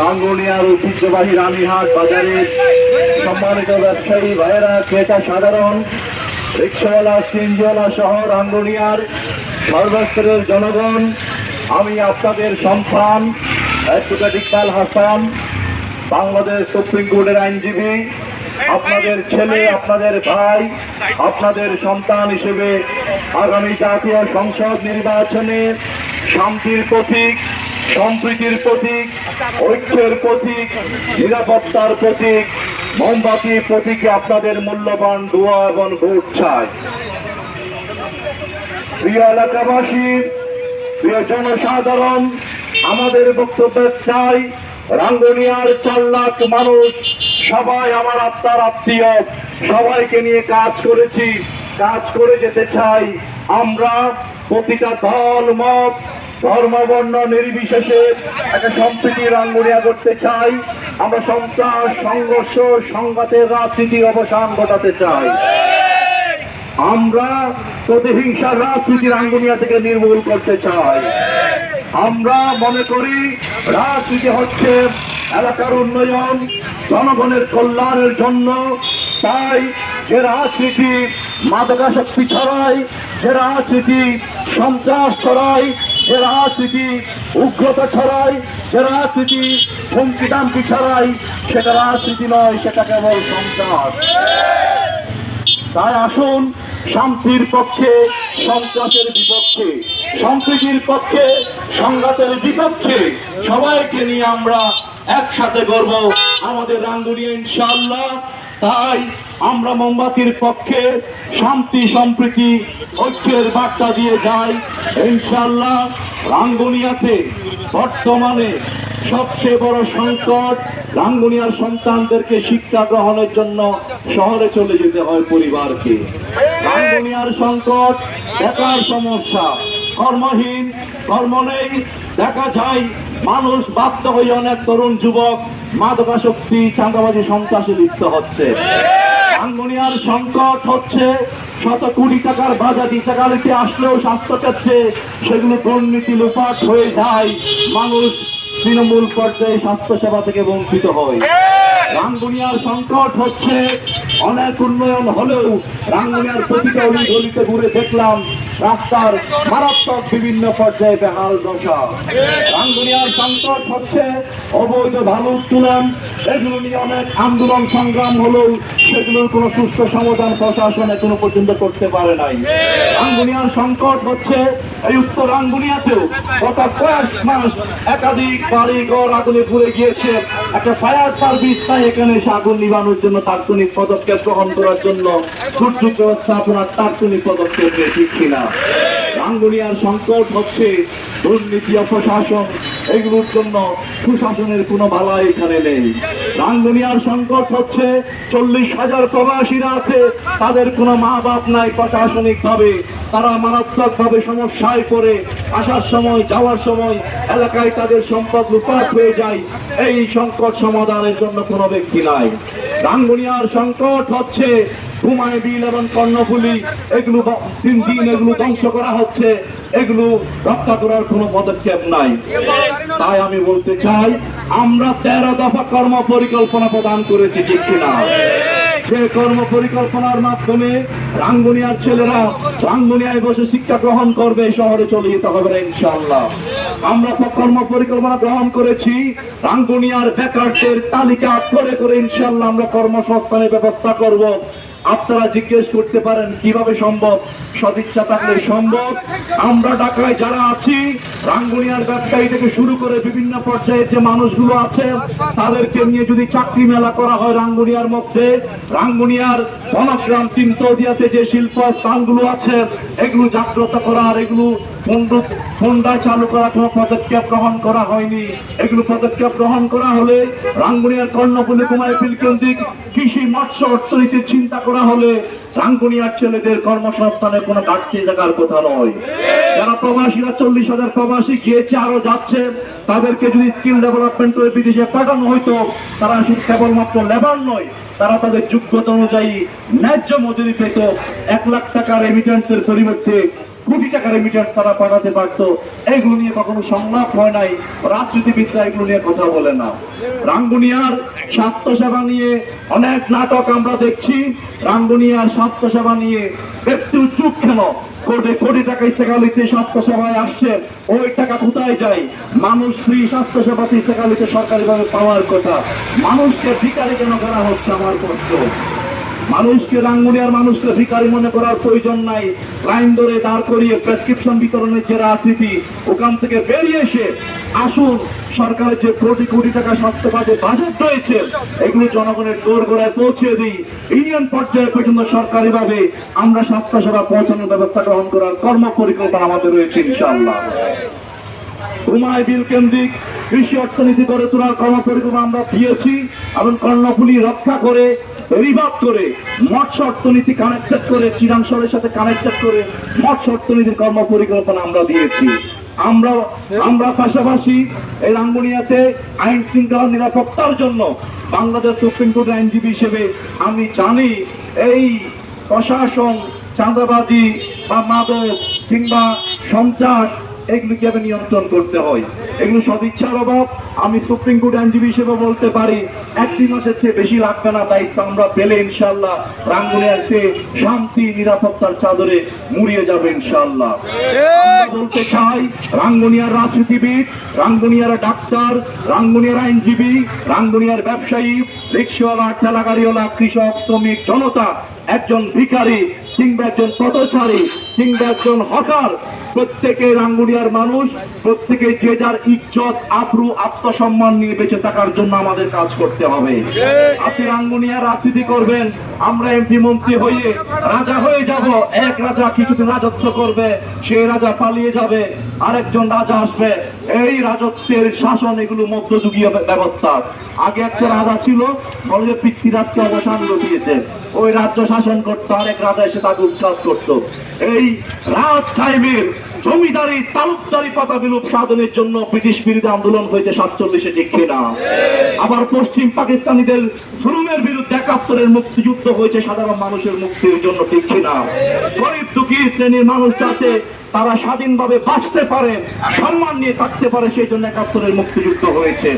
রাঙ্গুনিয়ার ঐতিহ্যবাহী রানীহাট বাজারের সম্মানিত ব্যবসায়ী ভাইয়েরা, ক্রেতা সাধারণ, রিক্সাওয়ালা, সিএনজিওয়ালা সহ রাঙ্গুনিয়ার সর্বস্তরের জনগণ, আমি আপনাদের সন্তান অ্যাডভোকেট ইকবাল হাসান, বাংলাদেশ সুপ্রিম কোর্টের আইনজীবী, আপনাদের ছেলে, আপনাদের ভাই, আপনাদের সন্তান হিসেবে আগামী জাতীয় সংসদ নির্বাচনে শান্তির প্রতীক, সম্প্রীতির প্রতীক, ঐক্যের প্রতীক, নিরাপত্তার প্রতীক, মোমবাতি প্রতীকে আপনাদের মূল্যবান দোয়া এবং ভোট চাই। প্রিয় এলাকাবাসী, প্রিয় জনসাধারণ, আমাদের বক্তব্য চাই, রাঙ্গুনিয়ার 4 লাখ মানুষ সবাই আমার আত্মার আত্মীয়, সবাইকে নিয়ে কাজ করেছি, কাজ করে যেতে চাই। আমরা প্রতিটা দল, মত, ধর্ম, বর্ণ নির্বিশেষে একটা সম্প্রীতি রাঙ্গুনিয়া করতে চাই। আমরা সন্ত্রাস, সংঘর্ষ, সংঘাতের রাজনীতির অবসান ঘটাতে চাই। আমরা প্রতিহিংসার রাজনীতি রাঙ্গুনিয়া থেকে নির্মূল করতে চাই। আমরা মনে করি রাজনীতি হচ্ছে এলাকার উন্নয়ন, জনগণের কল্যাণের জন্য। তাই যে রাজনীতি মাদকাসক্তি ছড়ায়, যে রাজনীতি সন্ত্রাস ছড়ায়, যে রাজনীতি উগ্রতা ছড়ায়, যে রাজনীতি হুমকি দামকি ছড়ায়, সেটা রাজনীতি নয়, সেটা কেবল সন্ত্রাস। তাই আসুন শান্তির পক্ষে, সন্ত্রাসের বিপক্ষে, সম্প্রীতির পক্ষে, সংঘাতের বিপক্ষে সবাইকে নিয়ে আমরা একসাথে গড়ব আমাদের রাঙ্গুনিয়া ইনশাআল্লাহ। তাই আমরা মোমবাতির পক্ষে, শান্তি, সম্প্রীতি, ঐক্যের বার্তা দিয়ে যাই ইনশাআল্লাহ। রাঙ্গুনিয়াতে বর্তমানে সবচেয়ে বড় সংকট, রাঙ্গুনিয়ার সন্তানদেরকে শিক্ষা গ্রহণের জন্য শহরে চলে যেতে হয় পরিবারকে। রাঙ্গুনিয়ার সংকট, বেকার সমস্যা, কর্মহীন, কর্ম নেই। দেখা যায় মানুষ বাধ্য হয়ে অনেক তরুণ যুবক মাদকাসক্তি, চাঁদাবাজি, সন্ত্রাসে লিপ্ত হচ্ছে। রাঙ্গুনিয়ার সংকট হচ্ছে শত কোটি টাকার বাজার ইটাকালিতে আসলেও স্বাস্থ্যক্ষেত্রে সেগুলো দুর্নীতি লুপাট হয়ে যায়, মানুষ তৃণমূল পর্যায়ে স্বাস্থ্যসেবা থেকে বঞ্চিত হয়। রাঙ্গুনিয়ার সংকট হচ্ছে অনেক উন্নয়ন হলেও রাঙ্গুনিয়ার প্রতিটা গলিতে ঘুরে দেখলাম রাস্তার মারাত্মক বিভিন্ন পর্যায়ে বেহাল দশা। রাঙ্গুনিয়ার সংকট হচ্ছে অবৈধ বালু উত্তোলন, এগুলো নিয়ে অনেক আন্দোলন সংগ্রাম হলেও সেগুলোর কোনো সুস্থ সমাধান প্রশাসন এখনো পর্যন্ত করতে পারে নাই। রাঙ্গুনিয়ার সংকট হচ্ছে এই উত্তর রাঙ্গুনিয়াতেও গত কয়েক মাস একাধিক বাড়ি ঘর আগুনে পুড়ে গিয়েছে। একটা ফায়ার সার্ভিস তাই এখানে এসে আগুন নিবানোর জন্য তাৎক্ষণিক পদক্ষেপ গ্রহণ করার জন্য দুর্যোগ ব্যবস্থাপনার তাৎক্ষণিক পদক্ষেপ ঠিক কিনা। রাঙ্গুনিয়ার সংকট হচ্ছে দুর্নীতি, অপশাসন, এগুলোর জন্য সুশাসনের কোনো বালা এখানে নেই। রাঙ্গুনিয়ার সংকট হচ্ছে 40,000 প্রবাসীরা আছে, তাদের কোনো মা বাপ নাই। প্রশাসনিক ভাবে তারা মারাত্মক ভাবে সমস্যায় পড়ে, আসার সময় যাওয়ার সময় এলাকায় তাদের সম্পদ লুপাট হয়ে যায়। এই সংকট সমাধানের জন্য কোনো ব্যক্তি নাই। রাঙ্গুনিয়ার সংকট হচ্ছে ঘুমায় বিল এবং কর্ণফুলি, এগুলো দিন এগুলো ধ্বংস করা হচ্ছে, এগুলো রক্ষা করার কোনো পদক্ষেপ নাই। তাই আমি বলতে চাই, আমরা 13 দফা কর্ম পরিকল্পনা প্রদান করেছি, ঠিক কিনা? সে কর্ম পরিকল্পনার মাধ্যমে রাঙ্গুনিয়ার ছেলেরা রাঙ্গুনিয়ায় বসে শিক্ষা গ্রহণ করবে, শহরে চলে যেতে হবে না ইনশাআল্লাহ। আমরা কর্ম পরিকল্পনা গ্রহণ করেছি, রাঙ্গুনিয়ার বেকারদের তালিকা করে করে ইনশাআল্লাহ আমরা কর্মসংস্থানের ব্যবস্থা করব। আপনারা জিজ্ঞেস করতে পারেন কিভাবে সম্ভব? সদিচ্ছা থাকলে সম্ভব। আমরা ঢাকায় যারা আছি, রাঙ্গুনিয়ার ব্যবসায়ী থেকে শুরু করে বিভিন্ন পর্যায়ের যে মানুষগুলো আছে, তাদেরকে নিয়ে যদি চাকরি মেলা করা হয় রাঙ্গুনিয়ার মধ্যে, রাঙ্গুনিয়ার বনগ্রাম, তিনতদিয়াতে যে শিল্প স্থানগুলো আছে, এগুলো জাগ্রত করার, এগুলো ফন্ডায় চালু করার কোনো পদক্ষেপ গ্রহণ করা হয়নি। এগুলো পদক্ষেপ গ্রহণ করা হলে রাঙ্গুনিয়ার কর্ণফুলী, কুমারপিল কেন্দ্রিক কৃষি, মৎস্য, অর্থনীতির চিন্তা করা হলে রাঙ্গুনিয়ার ছেলেদের কর্মসংস্থানে কোনো ঘাটতি থাকার কথা নয়। যারা প্রবাসীরা 40,000 প্রবাসী গিয়েছে, আরো যাচ্ছে, তাদেরকে যদি স্কিল ডেভেলপমেন্ট করে বিদেশে পাঠানো হইতো, তারা শুধু কেবলমাত্র লেবার নয়, তারা তাদের যোগ্যতা অনুযায়ী ন্যায্য মজুরি পেত। 1 লাখ টাকার রেমিটেন্সের পরিবর্তে কোটি টাকা রেমিটেন্স তারা পাঠাতে পারতো, এগুলো নিয়ে কখনো সংলাপ হয় নাই। রাজনীতিবিদরা এগুলো নিয়ে কথা বলে না। রাঙ্গুনিয়ার স্বাস্থ্যসেবা নিয়ে অনেক নাটক আমরা দেখছি। রাঙ্গুনিয়ার স্বাস্থ্যসেবা নিয়ে একটু চুপ কেন? কোটি কোটি টাকা ইসেখালীতে স্বাস্থ্যসেবায় আসছে, ওই টাকা কোথায় যায়? মানুষ ফ্রি স্বাস্থ্যসেবা ইসেখালীতে সরকারিভাবে পাওয়ার কথা। মানুষকে ভিখারি কেন করা হচ্ছে? আমার প্রশ্ন। মানুষকে, রাঙ্গুনিয়ার মানুষকে ভিখারি মনে করার প্রয়োজন নাই। লাইন ধরে দাঁড় করিয়ে প্রেসক্রিপশন বিতরণের যে রাজনীতি, ওখান থেকে বেরিয়ে এসে আসুন সরকারের যে কোটি কোটি টাকা স্বাস্থ্যখাতে বাজেট রয়েছে, এগুলো জনগণের দোরগোড়ায় পৌঁছে দিই। ইউনিয়ন পর্যায়ে পর্যন্ত সরকারিভাবে আমরা স্বাস্থ্যসেবা পৌঁছানোর ব্যবস্থা গ্রহণ করার কর্ম পরিকল্পনা আমাদের রয়েছে ইনশাআল্লাহ। ঘুমায় বিল কেন্দ্রিক কৃষি অর্থনীতি গড়ে তোলার কর্মপরিকল্পনা আমরা দিয়েছি এবং কর্ণফুলী রক্ষা করে, রিভাব করে, মৎস্য অর্থনীতি কানেক্টেড করে, চিরাংশলের সাথে কানেক্টেড করে মৎস্য অর্থনীতির কর্মপরিকল্পনা আমরা দিয়েছি। আমরা পাশাপাশি এই রাঙ্গুনিয়াতে আইন শৃঙ্খলা নিরাপত্তার জন্য বাংলাদেশ সুপ্রিম কোর্টের আইনজীবী হিসেবে আমি জানি এই প্রশাসন চাঁদাবাজি বা মাদক কিংবা সন্ত্রাস এগুলো কিভাবে নিয়ন্ত্রণ করতে হয়, এগুলো সদিচ্ছার অভাব। আমি সুপ্রিম কোর্ট আইনজীবী হিসেবে বলতে পারি 1-2 মাসের চেয়ে বেশি লাগবে না দায়িত্ব আমরা পেলে ইনশাআল্লাহ রাঙ্গুনিয়াতে শান্তি নিরাপত্তার চাদরে মুড়িয়ে যাবে ইনশাআল্লাহ। আমরা বলতে চাই, রাঙ্গুনিয়ার রাজনীতিবিদ, রাঙ্গুনিয়ার ডাক্তার, রাঙ্গুনিয়ার আইনজীবী, রাঙ্গুনিয়ার ব্যবসায়ী, রিক্সাওয়ালা, ঠেলাগাড়িওয়ালা, কৃষক, শ্রমিক, জনতা, একজন ভিখারি কিংবা একজন পথচারী কিংবা একজন হকার, প্রত্যেকে রাঙ্গুনিয়ার মানুষ, প্রত্যেকে যে যার ইজ্জত, আব্রু, আত্মসম্মান নিয়ে বেঁচে থাকার জন্য আমাদের কাজ করতে হবে। আপনি রাঙ্গুনিয়ার রাজনীতি করবেন, আমরা এমপি মন্ত্রী হয়ে রাজা হয়ে যাব। এক রাজা কিছুদিন রাজত্ব করবে, সেই রাজা পালিয়ে যাবে, আরেকজন রাজা আসবে। এই রাজত্বের শাসন এগুলো মধ্যযুগীয় ব্যবস্থা। আগে একটা রাজা ছিল, বলে পৃথ্বীরাজকে অবসান ঘটিয়েছে, ওই রাজ্য শাসন করতো, আরেক রাজা এসে তাকে উৎখাত করতো। এই রাজ কায়েমের জমিদারি তালুকদারি পাতা বিলুপ সাধনের জন্য ব্রিটিশ বিরোধী আন্দোলন হয়েছে 47-এ, ঠিক কিনা? আবার পশ্চিম পাকিস্তানিদের জুলুমের বিরুদ্ধে 71-এর মুক্তিযুদ্ধ হয়েছে সাধারণ মানুষের মুক্তির জন্য, ঠিক কিনা? গরিব দুঃখী শ্রেণীর মানুষ যাতে তারা স্বাধীনভাবে বাঁচতে পারে, সম্মান নিয়ে থাকতে পারে, সেই জন্য 71-এর মুক্তিযুদ্ধ হয়েছে।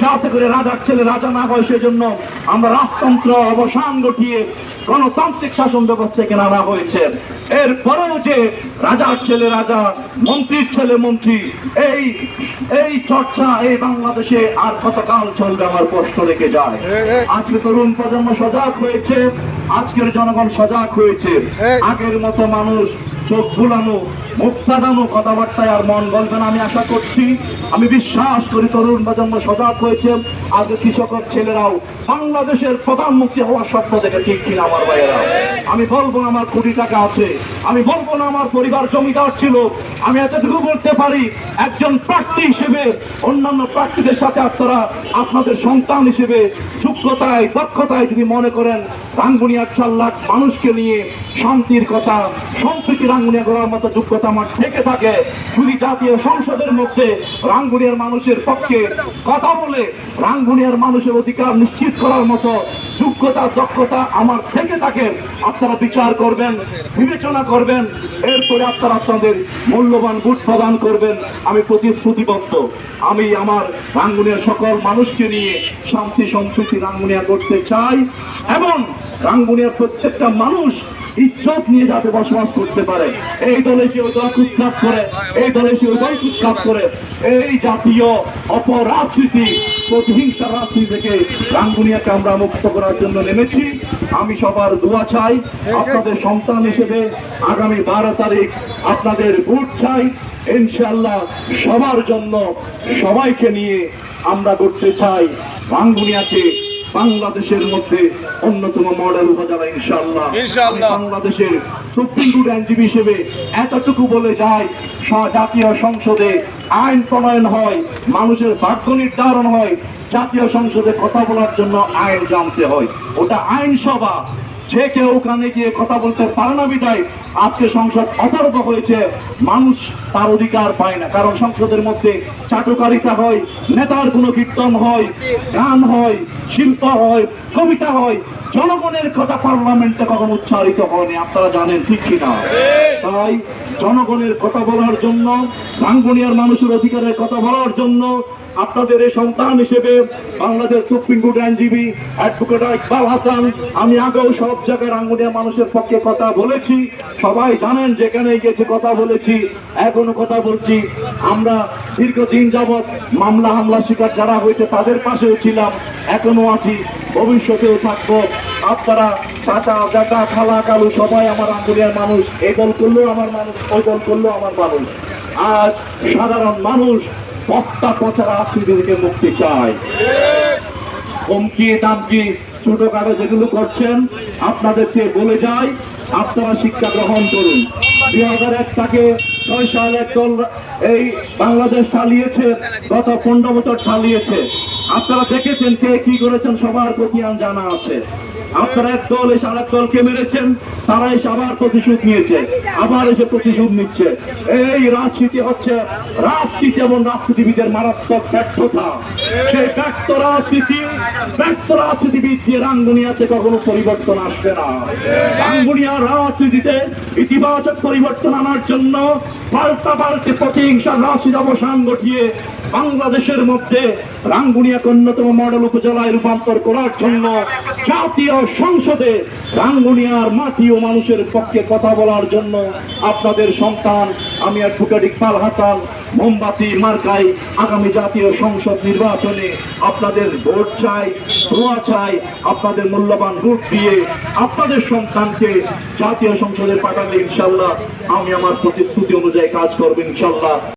যাতে করে রাজার ছেলে রাজা না হয়, সেই জন্য আমরা রাজতন্ত্র অবসান ঘটিয়ে গণতান্ত্রিক শাসন ব্যবস্থা এখানে আনা হয়েছে। এরপরেও যে রাজার ছেলে রাজা, মন্ত্রীর ছেলে মন্ত্রী, এই চর্চা এই বাংলাদেশে আর কতকাল চলবে আমার প্রশ্ন রেখে যায়। আজকে তরুণ প্রজন্ম সজাগ হয়েছে, আজকের জনগণ সজাগ হয়েছে। আগের মতো মানুষ চোখ ভুলানো, মুখ ফাটানো কথাবার্তায় আর মন গলবে না আমি আশা করছি। আমি বিশ্বাস করি তরুণ প্রজন্ম সজাগ হয়েছে। আগে কৃষকের ছেলেরাও বাংলাদেশের প্রধানমন্ত্রী হওয়ার স্বপ্ন দেখে, ঠিক কিনা আমার ভাইয়েরা? আমি বলবো না আমার কোটি টাকা আছে, আমি বলবো না আমার পরিবার জমিদার ছিল, আমি এতটুকু বলতে পারি একজন প্রার্থী হিসেবে অন্যান্য প্রার্থীদের সাথে আপনারা আপনাদের সন্তান হিসেবে যোগ্যতায়, দক্ষতায় যদি মনে করেন রাঙ্গুনিয়ার 4 লাখ মানুষকে নিয়ে শান্তির কথা, সম্প্রীতি রাঙ্গুনিয়া করার মতো যোগ্যতা আমার থেকে থাকে, যদি জাতীয় সংসদের মধ্যে রাঙ্গুনিয়ার মানুষের পক্ষে কথা বলে রাঙ্গুনিয়ার মানুষের অধিকার নিশ্চিত করার মতো যোগ্যতা, দক্ষতা আমার থেকে থাকে, আপনারা বিচার করবেন, বিবেচনা করবেন, এরপরে আপনারা আপনাদের মূল্যবান ভোট প্রদান করবেন। আমি প্রতিশ্রুতিবদ্ধ, আমি আমার রাঙ্গুনিয়ার সকল মানুষকে নিয়ে শান্তি সম্প্রীতি রাঙ্গুনিয়া করতে চাই এবং রাঙ্গুনিয়ার প্রত্যেকটা মানুষ ইজ্জত নিয়ে যাতে বসবাস করতে পারে। এই দলে সে ওই দল উৎখাত করে, এই দলে সে ওই দল উৎখাত করে, এই জাতীয় অপরাজনীতি, প্রতিহিংসা রাজনীতি থেকে রাঙ্গুনিয়াকে আমরা মুক্ত করার জন্য নেমেছি। আমি সবার দোয়া চাই, আপনাদের সন্তান হিসেবে আগামী 12 তারিখ আপনাদের ভোট চাই ইনশাআল্লাহ। সবার জন্য, সবাইকে নিয়ে আমরা করতে চাই রাঙ্গুনিয়াকে বাংলাদেশের মধ্যে অন্যতম মডেল উপজেলা ইনশাআল্লাহ। বাংলাদেশের সুপ্রিম কোর্ট আইনজীবী হিসেবে এতটুকু বলে যাই, জাতীয় সংসদে আইন প্রণয়ন হয়, মানুষের ভাগ্য নির্ধারণ হয়, জাতীয় সংসদে কথা বলার জন্য আইন জানতে হয়, ওটা আইনসভা। যে কেউ ওখানে গিয়ে কথা বলতে পারে না বিদায় আজকে সংসদ অবরোধ হয়েছে, মানুষ তার অধিকার পায় না। কারণ সংসদের মধ্যে চাটুকারিতা হয়, নেতার গুণকীর্তন হয়, গান হয়, শিল্প হয়, কবিতা হয়, জনগণের কথা পার্লামেন্টে কখনো উচ্চারিত হয়নি, আপনারা জানেন ঠিক কিনা? তাই জনগণের কথা বলার জন্য, রাঙ্গুনিয়ার মানুষের অধিকারের কথা বলার জন্য আপনাদের এই সন্তান হিসেবে বাংলাদেশ সুপ্রিম কোর্ট আইনজীবী অ্যাডভোকেট ইকবাল হাসান, আমি আগেও সব জায়গায় রাঙ্গুনিয়ার মানুষের পক্ষে কথা বলেছি, সবাই জানেন যেখানে গেছে কথা বলেছি, এখনো কথা বলছি। আমরা দীর্ঘদিন যাবৎ মামলা হামলা শিকার যারা হয়েছে তাদের পাশেও ছিলাম, এখনো আছি, ভবিষ্যতেও থাকবো। আপনারা চাচা চাচা খালা কালু সবাই আমার রাঙ্গুনিয়ার মানুষ, এই দল করলেও আমার মানুষ, ওই দল করলেও আমার মানুষ। আজ সাধারণ মানুষ বক্তা পচা রাজনীতি থেকে মুক্তি চায়। হুমকি দামকি ছোটখাটো যেগুলো করছেন আপনাদেরকে বলে যাই, আপনারা শিক্ষা গ্রহণ করুন। 2001 থেকে 6 সাল এক দল এই বাংলাদেশ চালিয়েছে, গত 15 বছর চালিয়েছে। আপনারা দেখেছেন কে কি করেছেন, সবার প্রতি জানা আছে। আপনারা এক দল এসে আরেক দলকে মেরেছেন, তারা এসে আবার প্রতিশোধ নিয়েছে, আবার এসে প্রতিশোধ নিচ্ছে। এই রাজনীতি হচ্ছে রাজনীতি এবং রাজনীতিবিদের মারাত্মক ব্যর্থতা। সেই ব্যর্থ রাজনীতিবিদ দিয়ে রাঙ্গুনিয়াতে কখনো পরিবর্তন আসবে না। রাঙ্গুনিয়ার রাজনীতিতে ইতিবাচক পরিবর্তন আনার জন্য পাল্টাপাল্টি প্রতিহিংসার রাজনীতি অবসান ঘটিয়ে বাংলাদেশের মধ্যে রাঙ্গুনিয়াকে অন্যতম মডেল উপজেলায় রূপান্তর করার জন্য জাতীয় সংসদে রাঙ্গুনিয়ার মাটি ও মানুষের পক্ষে কথা বলার জন্য আপনাদের সন্তান আমি অ্যাডভোকেট ইকবাল হাসান মোমবাতি মার্কায় আগামী জাতীয় সংসদ নির্বাচনে আপনাদের ভোট চাই, দোয়া চাই। আপনাদের মূল্যবান ভোট দিয়ে আপনাদের সন্তানকে জাতীয় সংসদে পাঠালে ইনশাল্লাহ আমি আমার প্রতিশ্রুতি অনুযায়ী কাজ করব ইনশাল্লাহ।